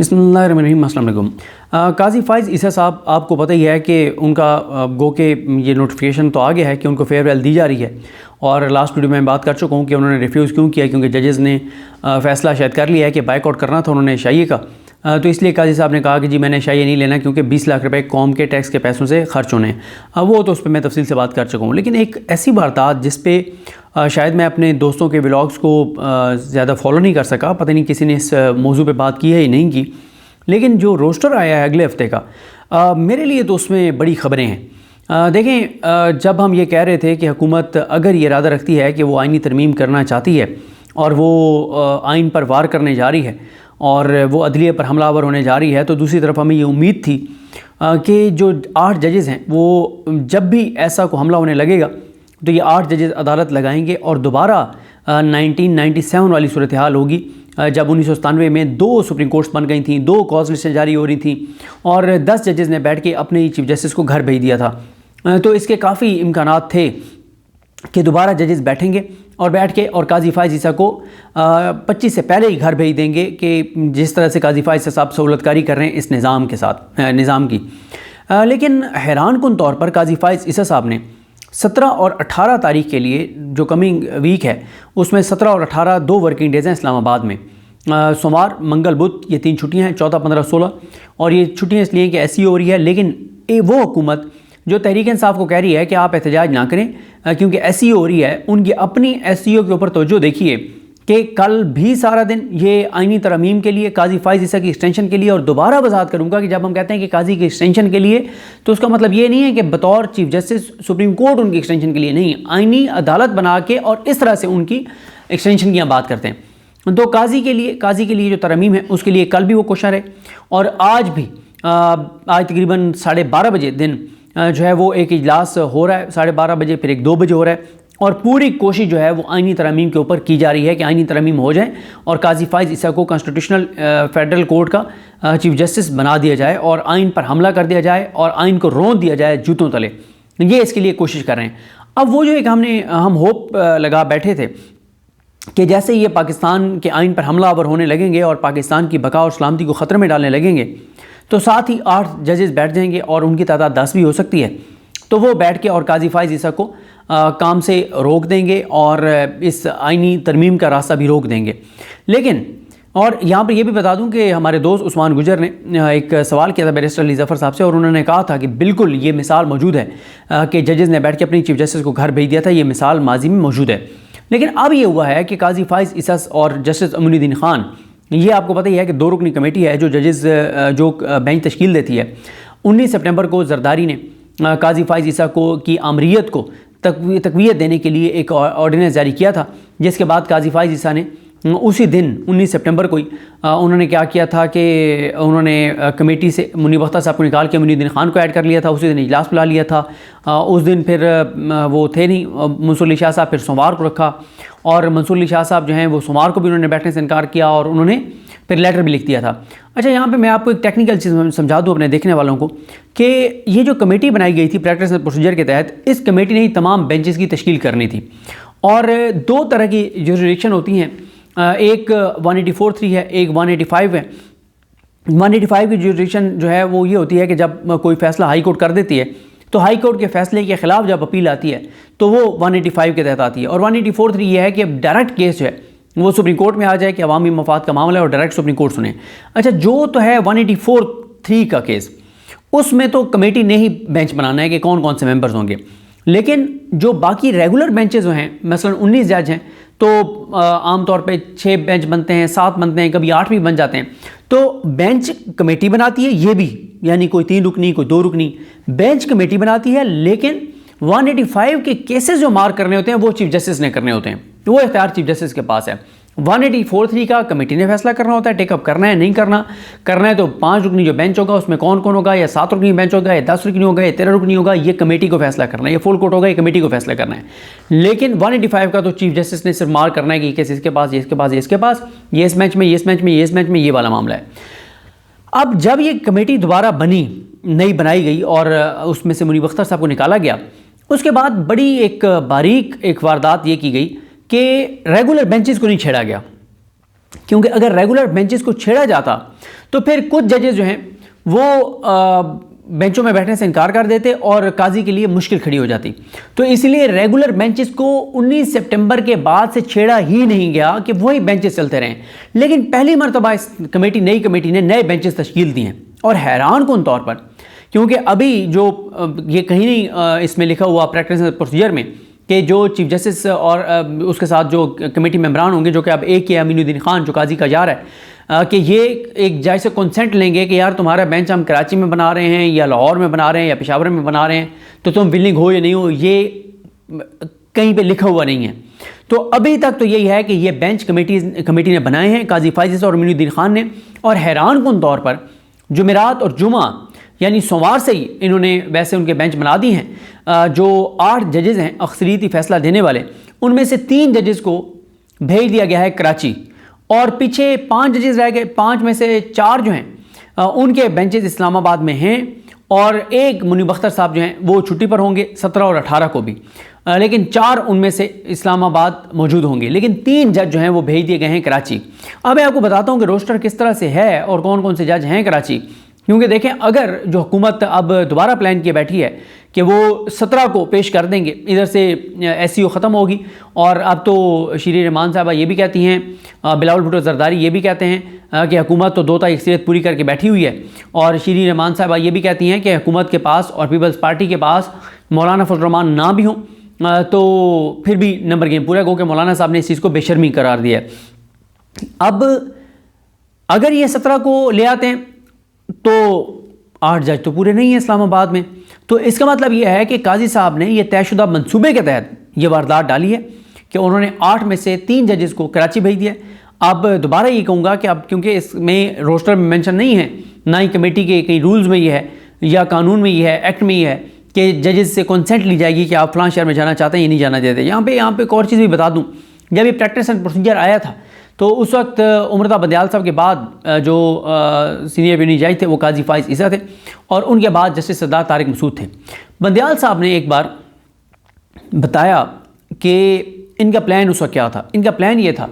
बिस्मिल्लाहिर्रहमानिर्रहीम। अस्सलाम वालेकुम। काज़ी फ़ाइज़ ईसा साहब, आपको पता ही है कि उनका गो के ये नोटिफिकेशन तो आ गया है कि उनको फेयरवेल दी जा रही है। और लास्ट वीडियो में मैं बात कर चुका हूँ कि उन्होंने रिफ्यूज़ क्यों किया, क्योंकि जजेस ने फ़ैसला शायद कर लिया है कि बाइकआउट करना था उन्होंने शाइए का। तो इसलिए काजी साहब ने कहा कि जी मैंने शाइए नहीं लेना, क्योंकि 20 लाख रुपए कौम के टैक्स के पैसों से खर्च होने हैं। वो तो उस पर मैं तफसील से बात कर चुका हूँ। लेकिन एक ऐसी वारदात जिस पे शायद मैं अपने दोस्तों के व्लॉग्स को ज़्यादा फॉलो नहीं कर सका, पता नहीं किसी ने इस मौजू पे बात की है या नहीं की, लेकिन जो रोस्टर आया है अगले हफ्ते का, मेरे लिए तो उसमें बड़ी ख़बरें हैं। देखें, जब हम ये कह रहे थे कि हुकूमत अगर ये इरादा रखती है कि वो आइनी तरमीम करना चाहती है और वो आइन पर वार करने जा रही है और वो अदलिया पर हमलावर होने जा रही है, तो दूसरी तरफ हमें ये उम्मीद थी कि जो 8 जजेस हैं वो जब भी ऐसा को हमला होने लगेगा तो ये 8 जजेस अदालत लगाएंगे और दोबारा 1997 वाली सूरत हाल होगी, जब 1997 में 2 सुप्रीम कोर्ट्स बन गई थी, 2 कॉज लिस्टें जारी हो रही थी और 10 जजेस ने बैठ के अपने चीफ जस्टिस को घर भेज दिया था। तो इसके काफ़ी इम्कानात थे कि दोबारा जजेस बैठेंगे और बैठ के और काजी फ़ाइज़ ईसा को 25 से पहले ही घर भेज देंगे कि जिस तरह से काजी फ़ाइज़ साहब सहूलतकारी कर रहे हैं इस निज़ाम के साथ, निज़ाम की। लेकिन हैरानकुन तौर पर काजी फ़ाइज़ ईसा साहब ने 17 और 18 तारीख के लिए, जो कमिंग वीक है उसमें 17 और 18 2 वर्किंग डेज़ हैं इस्लामाबाद में। सोमवार, मंगल, बुध, ये 3 छुट्टियाँ हैं, 14, 15, 16। और ये छुट्टियाँ इसलिए कि ऐसी हो रही है। लेकिन वो हुकूमत जो तहरीक इंसाफ को कह रही है कि आप एहतजाज ना करें क्योंकि ऐसी हो रही है, उनकी अपनी एसईओ के ऊपर तवज्जो देखिए कि कल भी सारा दिन ये आइनी तरमीम के लिए, काजी फ़ाइज़ ईसा की एक्सटेंशन के लिए, और दोबारा वजाहत करूँगा कि जब हम कहते हैं कि काजी की एक्सटेंशन के लिए तो उसका मतलब ये नहीं है कि बतौर चीफ जस्टिस सुप्रीम कोर्ट उनकी एक्सटेंशन के लिए नहीं, आइनी अदालत बना के और इस तरह से उनकी एक्सटेंशन की हम बात करते हैं। तो काजी के लिए जो तरमीम है उसके लिए कल भी वो कोशिश है और आज भी आज तकरीबन 12:30 बजे दिन जो है वो एक इजलास हो रहा है, 12:30 बजे, फिर एक 2 बजे हो रहा है और पूरी कोशिश जो है वो आइनी तरमीम के ऊपर की जा रही है कि आइनी तरमीम हो जाए और काजी फ़ाइज़ ईसा को कॉन्स्टिट्यूशनल फेडरल कोर्ट का चीफ जस्टिस बना दिया जाए और आइन पर हमला कर दिया जाए और आइन को रोंद दिया जाए जूतों तले। ये इसके लिए कोशिश कर रहे हैं। अब वो जो एक हम होप लगा बैठे थे कि जैसे ये पाकिस्तान के आइन पर हमलावर होने लगेंगे और पाकिस्तान की बका और सलामती को ख़तरे में डालने लगेंगे तो साथ ही 8 जजेस बैठ जाएंगे और उनकी तादाद 10 भी हो सकती है। तो वो बैठ के और काजी फ़ाइज़ ईसा को काम से रोक देंगे और इस आइनी तरमीम का रास्ता भी रोक देंगे। लेकिन और यहाँ पर यह भी बता दूँ कि हमारे दोस्त उस्मान गुजर ने एक सवाल किया था बैरिस्टर अली ज़फ़र साहब से और उन्होंने कहा था कि बिल्कुल ये मिसाल मौजूद है कि जजेस ने बैठ के अपनी चीफ जस्टिस को घर भेज दिया था, ये मिसाल माजी में मौजूद है। लेकिन अब ये हुआ है कि काजी फ़ाइज़ ईसा और जस्टिस अमीनुद्दीन ख़ान, ये आपको पता ही है कि 2 रुकनी कमेटी है जो जजेस जो बेंच तश्कील देती है। 19 सितंबर को जरदारी ने काजी फ़ाइज़ ईसा को की आमरीत को तक़वियत देने के लिए एक ऑर्डिनेंस जारी किया था, जिसके बाद काजी फ़ाइज़ ईसा ने उसी दिन 19 सितंबर को ही उन्होंने क्या किया था कि उन्होंने कमेटी से मुनीब अख्तर साहब को निकाल के अमीनुद्दीन ख़ान को ऐड कर लिया था। उसी दिन इजलास बुला लिया था। उस दिन फिर वो थे नहीं मंसूर अली शाह साहब, फिर सोमवार को रखा और मंसूर अली शाह साहब जो हैं वो सोमवार को भी उन्होंने बैठने से इनकार किया और उन्होंने फिर लेटर भी लिख दिया था। अच्छा, यहाँ पे मैं आपको एक टेक्निकल चीज़ समझा दूँ अपने देखने वालों को कि ये जो कमेटी बनाई गई थी प्रैक्टिस एंड प्रोसीजर के तहत, इस कमेटी ने तमाम बेंचेस की तश्कील करनी थी और 2 तरह की जुरिडिक्शन होती हैं, एक 184(3) है, एक 185 है। 185 की जुरिडिक्शन जो है वो ये होती है कि जब कोई फ़ैसला हाई कोर्ट कर देती है तो हाई कोर्ट के फ़ैसले के ख़िलाफ़ जब अपील आती है तो वो 185 के तहत आती है। और 184(3) ये है कि डायरेक्ट केस जो है वो सुप्रीम कोर्ट में आ जाए कि अवामी मफाद का मामला है और डायरेक्ट सुप्रीम कोर्ट सुने। अच्छा, जो तो है 184(3) का केस, उसमें तो कमेटी ने ही बेंच बनाना है कि कौन कौन से मेंबर्स होंगे। लेकिन जो बाकी रेगुलर बेंचेस जो हैं, मसलन 19 जज हैं तो आमतौर पे 6 बेंच बनते हैं, 7 बनते हैं, कभी 8 भी बन जाते हैं। तो बेंच कमेटी बनाती है, ये भी यानी कोई 3 रुकनी कोई 2 रुकनी बेंच कमेटी बनाती है। लेकिन 185 के केसेस जो मार्क करने होते हैं वो चीफ जस्टिस ने करने होते हैं, वो इख्तियार चीफ जस्टिस के पास है। 184(3) का कमेटी ने फैसला करना होता है, टेकअप करना है नहीं करना। करना है तो 5 रुकनी जो बेंच होगा उसमें कौन कौन होगा, या 7 रुकनी बेंच होगा, या 10 रुकनी होगा, या 13 रुकनी होगा, ये कमेटी को फैसला करना है। ये फुल कोर्ट होगा, ये कमेटी को फैसला करना है। लेकिन 185 का तो चीफ जस्टिस ने सिर्फ मार्क करना है कि ये केस इसके पास, ये इसके पास, ये इसके पास, ये इस मैच में, ये इस मैच में, ये इस मैच में, ये वाला मामला है। अब जब ये कमेटी दोबारा बनी, नई बनाई गई और उसमें से मुनीब अख्तर साहब को निकाला गया, उसके बाद बड़ी एक बारीक एक वारदात ये की गई कि रेगुलर बेंचेस को नहीं छेड़ा गया, क्योंकि अगर रेगुलर बेंचेस को छेड़ा जाता तो फिर कुछ जजेस जो हैं वो बेंचों में बैठने से इनकार कर देते और काजी के लिए मुश्किल खड़ी हो जाती। तो इसलिए रेगुलर बेंचेस को 19 सितंबर के बाद से छेड़ा ही नहीं गया कि वही बेंचेस चलते रहें। लेकिन पहली मरतबा इस नई कमेटी ने नए बेंचेस तश्कील दिए हैं, और हैरान कुन तौर पर, क्योंकि अभी जो ये कहीं नहीं इसमें लिखा हुआ प्रैक्टिस प्रोसीजर में कि जो चीफ जस्टिस और उसके साथ जो कमेटी मेंबरान होंगे, जो कि अब एक है अमीनुद्दीन खान जो काजी का जार है, कि ये एक जज से कंसेंट लेंगे कि यार तुम्हारा बेंच हम कराची में बना रहे हैं या लाहौर में बना रहे हैं या पेशावर में बना रहे हैं, तो तुम विलिंग हो या नहीं हो, ये कहीं पे लिखा हुआ नहीं है। तो अभी तक तो यही है कि ये बेंच कमेटी ने बनाए हैं काजी फाइज और अमीनुद्दीन खान ने, और हैरान कुन तौर पर जुमेरात और जुमा यानी सोमवार से ही इन्होंने वैसे उनके बेंच बना दी हैं। जो 8 जजेस हैं अक्सरियती फैसला देने वाले, उनमें से 3 जजेस को भेज दिया गया है कराची, और पीछे 5 जजेस रह गए। 5 में से 4 जो हैं उनके बेंचेस इस्लामाबाद में हैं, और एक मुनीब अख्तर साहब जो हैं वो छुट्टी पर होंगे 17 और 18 को भी, लेकिन 4 उनमें से इस्लामाबाद मौजूद होंगे। लेकिन 3 जज जो हैं वो भेज दिए गए हैं कराची। अब मैं आपको बताता हूँ कि रोस्टर किस तरह से है और कौन कौन से जज हैं कराची, क्योंकि देखें अगर जो हुकूमत अब दोबारा प्लान किए बैठी है कि वो 17 को पेश कर देंगे, इधर से SCO ख़त्म होगी, और अब तो शीरी रहमान साहबा ये भी कहती हैं, बिलावल भुट्टो जरदारी ये भी कहते हैं कि हुकूमत तो 2 तारीख अक्सरियत पूरी करके बैठी हुई है, और शीरी रहमान साहबा ये भी कहती हैं कि हुकूमत के पास और पीपल्स पार्टी के पास मौलाना फजल रहमान ना भी हों तो फिर भी नंबर गेम पूरा हो, कि मौलाना साहब ने इस चीज़ को बेशर्मी करार दिया है। अब अगर ये 17 को ले आते हैं तो 8 जज तो पूरे नहीं हैं इस्लामाबाद में, तो इसका मतलब यह है कि काजी साहब ने यह तयशुदा मंसूबे के तहत ये वारदात डाली है कि उन्होंने 8 में से 3 जजेस को कराची भेज दिया। अब दोबारा ये कहूँगा कि अब क्योंकि इसमें रोस्टर में मेंशन नहीं है, ना ही कमेटी के कई रूल्स में ये है या कानून में ये है, एक्ट में ये है कि जजेस से कंसेंट ली जाएगी कि आप फलां शहर में जाना चाहते हैं या नहीं जाना चाहते। यहाँ पे एक और चीज़ भी बता दूँ, जब ये प्रैक्टिस एंड प्रोसीजर आया था तो उस वक्त उमरता बंदियाल साहब के बाद जो सीनियर अटॉर्नी जनरल थे वो काजी फाइज ईसा थे, और उनके बाद जस्टिस सरदार तारिक मसूद थे। बंदियाल साहब ने एक बार बताया कि इनका प्लान उस वक्त क्या था। इनका प्लान ये था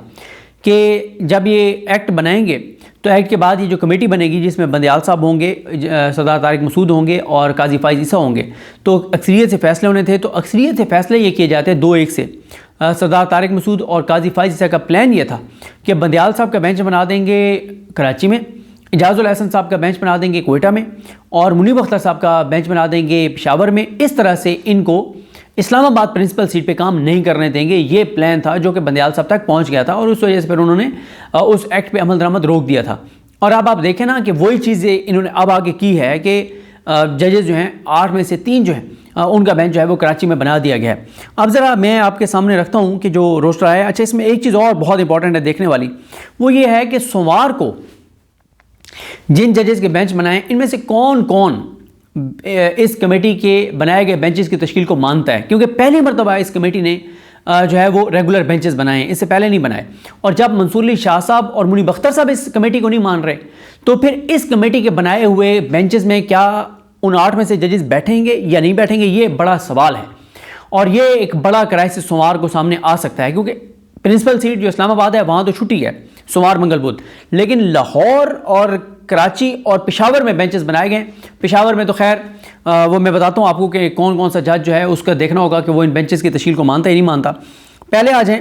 कि जब ये एक्ट बनाएंगे तो एक्ट के बाद ये जो कमेटी बनेगी जिसमें बंदियाल साहब होंगे, सरदार तारिक मसूद होंगे और काजी फाइज ईसा होंगे, तो अक्सरियत से फैसले होने थे। तो अक्सरियत से फैसले ये किए जाते हैं 2-1 से। सरदार तारिक मसूद और काजी फाइज ईसा का प्लान ये था कि बंदियाल साहब का बेंच बना देंगे कराची में, इजाज़ुल हसन साहब का बेंच बना देंगे कोयटा में, और मुनीब अख्तर साहब का बेंच बना देंगे पेशावर में। इस तरह से इनको इस्लामाबाद प्रिंसिपल सीट पे काम नहीं करने देंगे। ये प्लान था जो कि बंदियाल साहब तक पहुंच गया था, और उस वजह से फिर उन्होंने उस एक्ट पे अमल दरामद रोक दिया था। और अब आप देखें ना कि वही चीज़ें इन्होंने अब आगे की है कि जजेस जो हैं 8 में से 3 जो हैं उनका बेंच जो है वो कराची में बना दिया गया है। अब ज़रा मैं आपके सामने रखता हूँ कि जो रोस्टर है। अच्छा, इसमें एक चीज़ और बहुत इंपॉर्टेंट है देखने वाली, वो ये है कि सोमवार को जिन जजेस के बेंच बनाए इनमें से कौन कौन इस कमेटी के बनाए गए बेंचेस की तश्कील को मानता है, क्योंकि पहली मरतबा इस कमेटी ने जो है वो रेगुलर बेंचेस बनाए, इससे पहले नहीं बनाए। और जब मंसूर अली शाह साहब और मुनीब अख्तर साहब इस कमेटी को नहीं मान रहे, तो फिर इस कमेटी के बनाए हुए बेंचेस में क्या उन 8 में से जजेस बैठेंगे या नहीं बैठेंगे, ये बड़ा सवाल है। और ये एक बड़ा क्राइसिस सोमवार को सामने आ सकता है, क्योंकि प्रिंसिपल सीट जो इस्लामाबाद है वहाँ तो छुट्टी है सोमवार मंगल बुध, लेकिन लाहौर और कराची और पेशावर में बेंचेस बनाए गए। पेशावर में तो खैर वो मैं बताता हूँ आपको कि कौन कौन सा जज जो है उसका देखना होगा कि वो इन बेंचेस की तश्कील को मानता है नहीं मानता। पहले आ जाएँ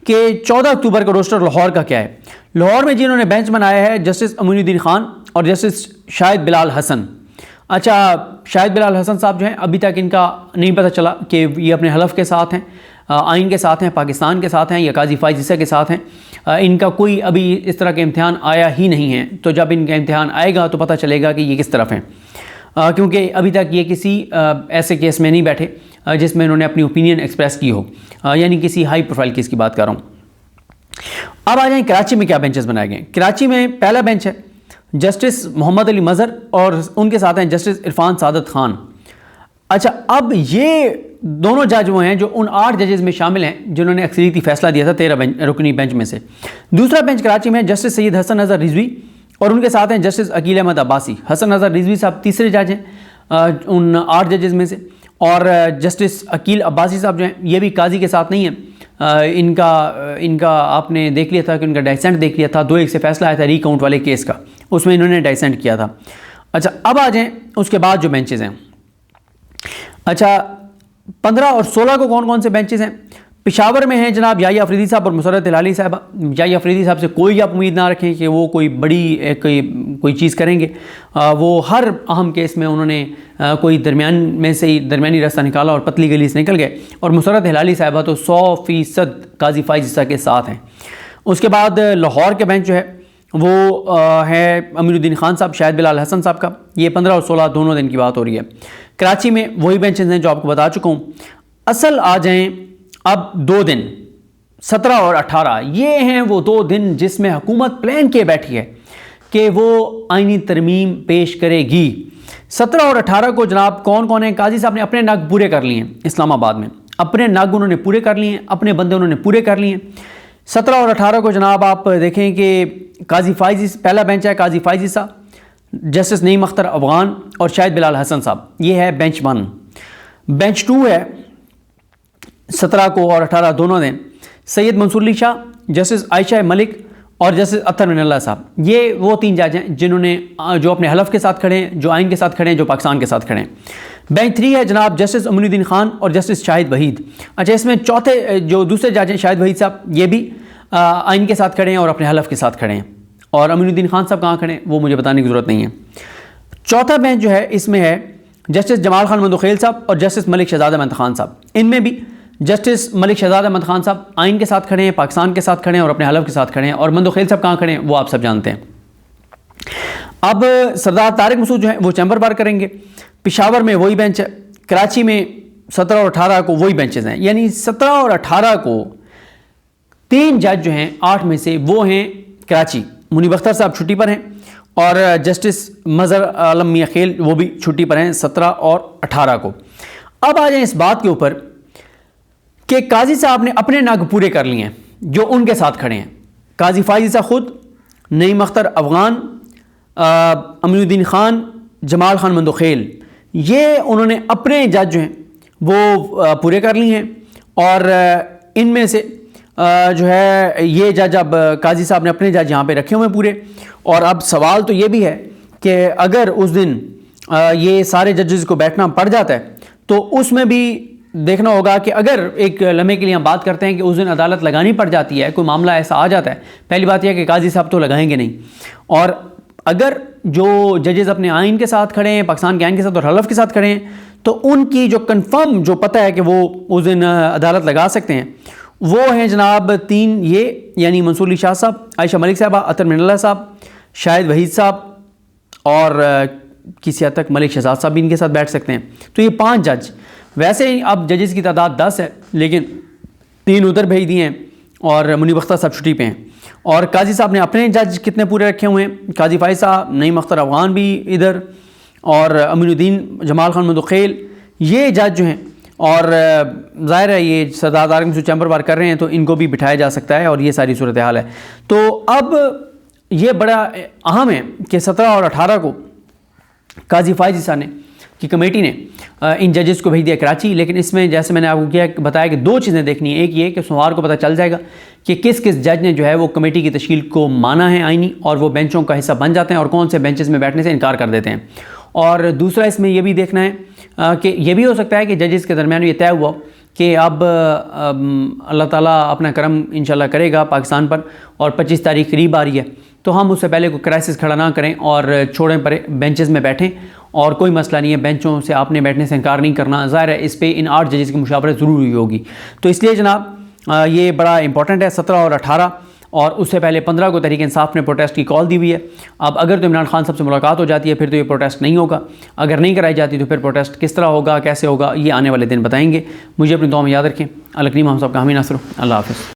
कि 14 अक्टूबर का रोस्टर लाहौर का क्या है। लाहौर में जिन्होंने बेंच बनाया है जस्टिस अमीनुद्दीन खान और जस्टिस शाहिद बिलाल हसन। अच्छा, शाहिद बिलाल हसन साहब जो हैं अभी तक इनका नहीं पता चला कि ये अपने हलफ के साथ हैं, आइन के साथ हैं, पाकिस्तान के साथ हैं या काजी फाइज ईसा के साथ हैं। इनका कोई अभी इस तरह का इम्तिहान आया ही नहीं है, तो जब इनका इम्तिहान आएगा तो पता चलेगा कि ये किस तरफ हैं, क्योंकि अभी तक ये किसी ऐसे केस में नहीं बैठे जिसमें इन्होंने अपनी ओपिनियन एक्सप्रेस की हो, यानी किसी हाई प्रोफाइल केस की बात कर रहा हूँ। अब आ जाएँ कराची में क्या बेंचेस बनाए गए। कराची में पहला बेंच है जस्टिस मोहम्मद अली मज़हर और उनके साथ हैं जस्टिस इरफान सादत खान। अच्छा, अब ये दोनों जज वो हैं जो उन 8 जजेस में शामिल हैं जिन्होंने अक्सरियती फैसला दिया था 13 रुकनी बेंच में से। दूसरा बेंच कराची में जस्टिस सैयद हसन अज़हर रिजवी और उनके साथ हैं जस्टिस अकील अहमद अब्बासी। हसन अज़हर रिजवी साहब तीसरे जज हैं उन 8 जजेस में से, और जस्टिस अकील अब्बासी साहब जो हैं ये भी काजी के साथ नहीं हैं, इनका आपने देख लिया था कि उनका डाइसेंट देख लिया था, 2-1 से फैसला आया था रीकाउंट वाले केस का, उसमें इन्होंने डाइसेंट किया था। अच्छा, अब आ जाएँ उसके बाद जो बेंचेज़ हैं। अच्छा, 15 और 16 को कौन कौन से बेंचेज़ हैं? पेशावर में हैं जनाब याहिया अफरीदी साहब और मुसर्रत हिलाली साहब। याहिया अफरीदी साहब से कोई आप उम्मीद ना रखें कि वो कोई बड़ी कोई चीज़ करेंगे। वो हर अहम केस में उन्होंने कोई दरमियान में से ही दरमियानी रास्ता निकाला और पतली गली से निकल गए। और मुसर्रत हिलाली साहबा तो 100% काजी फाइज ईसा के साथ हैं। उसके बाद लाहौर के बेंच जो है वो है अमीरुद्दीन खान साहब, शाहिद बिलाल हसन साहब का। ये 15 और 16 दोनों दिन की बात हो रही है। कराची में वही बेंचेस हैं जो आपको बता चुका हूँ। असल आ जाएँ अब 2 दिन 17 और 18, ये हैं वो 2 दिन जिसमें हुकूमत प्लान किए बैठी है कि वो आईनी तरमीम पेश करेगी। 17 और 18 को जनाब कौन कौन है? काजी साहब ने अपने नग पूरे कर लिए हैं इस्लामाबाद में, अपने नग उन्होंने पूरे कर लिए हैं, अपने बंदे उन्होंने पूरे कर लिए हैं। 17 और 18 को जनाब आप देखें कि काजी फाइज, पहला बेंच है काजी फाइज ईसा, जस्टिस नईम अख्तर अफगान और शाहिद बिलाल हसन साहब, ये है बेंच 1। बेंच 2 है 17 को और 18 दोनों दिन सैयद मंसूर अली शाह, जस्टिस आयशा मलिक और जस्टिस अत्तर मिनल्ला साहब। ये वो 3 जज हैं जिन्होंने जो अपने हलफ के साथ खड़े हैं, जो आइन के साथ खड़े हैं, जो पाकिस्तान के साथ खड़े हैं। बेंच 3 है जनाब जस्टिस अमीनुद्दीन खान और जस्टिस शाहिद वहीद। अच्छा, इसमें चौथे जो दूसरे जज हैं शाहिद वहीद साहब, ये भी आइन के साथ खड़े हैं और अपने हलफ के साथ खड़े हैं। और अमीनुद्दीन खान साहब कहाँ खड़े हैं वो मुझे बताने की ज़रूरत नहीं है। चौथा बेंच जो है इसमें है जस्टिस जमाल खान मंदोखेल साहब और जस्टिस मलिक शहजाद अहमद खान साहब। इनमें भी जस्टिस मलिक शहजाद अहमद खान साहब आइन के साथ खड़े हैं, पाकिस्तान के साथ खड़े हैं और अपने हलफ के साथ खड़े हैं। और मंदोखेल साहब कहाँ खड़े हैं वो आप सब जानते हैं। अब सरदार तारिक मसूद जो है वो चैम्बर बार करेंगे। पेशावर में वही बेंच है। कराची में 17 और 18 को वही बेंचेस हैं। यानी 17 और 18 को 3 जज जो हैं 8 में से वो हैं कराची, मुनीब अख्तर साहब छुट्टी पर हैं और जस्टिस मज़हर आलम मियां खेल वो भी छुट्टी पर हैं 17 और 18 को। अब आ जाए इस बात के ऊपर कि काजी साहब ने अपने नग पूरे कर लिए हैं जो उनके साथ खड़े हैं। काजी फाइज ईसा खुद, नईम अख्तर अफगान, अमीनुद्दीन खान, जमाल खान मंदोखेल, ये उन्होंने अपने जज जो हैं वो पूरे कर लिए हैं। और इनमें से जो है ये जज अब काजी साहब ने अपने जज यहाँ पे रखे हुए हैं पूरे। और अब सवाल तो ये भी है कि अगर उस दिन ये सारे जजेस को बैठना पड़ जाता है तो उसमें भी देखना होगा कि अगर एक लम्हे के लिए हम बात करते हैं कि उस दिन अदालत लगानी पड़ जाती है, कोई मामला ऐसा आ जाता है, पहली बात यह कि काजी साहब तो लगाएंगे नहीं। और अगर जो जजेस अपने आइन के साथ खड़े हैं, पाकिस्तान के आइन के साथ और हलफ के साथ खड़े हैं, तो उनकी जो कन्फर्म जो पता है कि वो उस दिन अदालत लगा सकते हैं वो हैं जनाब 3 ये, यानी मंसूर अली शाह साहब, आयशा मलिक साहबा, अतर मिनल्ला साहब, शाहिद वहीद साहब और किसी हद तक मलिक शहजाद साहब भी इनके साथ बैठ सकते हैं। तो ये 5 जज। वैसे ही अब जजेस की तादाद 10 है, लेकिन 3 उधर भेज दिए हैं और मुनीब अख्तर साहब छुट्टी पे हैं। और काजी साहब ने अपने जज कितने पूरे रखे हुए हैं? काजी फाइज साहब, नईम अख्तर अफगान भी इधर और अमीनुद्दीन जमाल खान मंदोखेल, ये जज जो हैं। और ज़ाहिर है ये सरदार तारिक मसूद चैम्बर बार कर रहे हैं तो इनको भी बिठाया जा सकता है और ये सारी सूरत हाल है। तो अब ये बड़ा अहम है कि 17 और 18 को काजी फाइज ईसा ने की कमेटी ने इन जजेस को भेज दिया कराची। लेकिन इसमें जैसे मैंने आपको बताया कि 2 चीज़ें देखनी है। एक ये कि सोमवार को पता चल जाएगा कि किस किस जज ने जो है वो कमेटी की तश्कील को माना है आईनी और वो बेंचों का हिस्सा बन जाते हैं और कौन से बेंचेस में बैठने से इनकार कर देते हैं। और दूसरा इसमें यह भी देखना है कि यह भी हो सकता है कि जजेस के दरमियान ये तय हुआ कि अब अल्लाह ताला अपना करम इंशाल्लाह करेगा पाकिस्तान पर और 25 तारीख करीब आ रही है, तो हम उससे पहले कोई क्राइसिस खड़ा ना करें और छोड़ें पर बेंचेस में बैठें। और कोई मसला नहीं है, बेंचों से आपने बैठने से इनकार नहीं करना। ज़ाहिर है इस पर इन 8 जजेस की मुशावरत ज़रूर हुई होगी। तो इसलिए जनाब ये बड़ा इंपॉर्टेंट है 17 और 18। और उससे पहले 15 को तहरीक इंसाफ ने प्रोटेस्ट की कॉल दी हुई है। अब अगर तो इमरान खान साहब से मुलाकात हो जाती है फिर तो ये प्रोटेस्ट नहीं होगा, अगर नहीं कराई जाती तो फिर प्रोटेस्ट किस तरह होगा, कैसे होगा, ये आने वाले दिन बताएंगे। मुझे अपनी दुआ में याद रखें। अल करीम हम सब का हामी नासर। अल्लाह हाफ़िज़।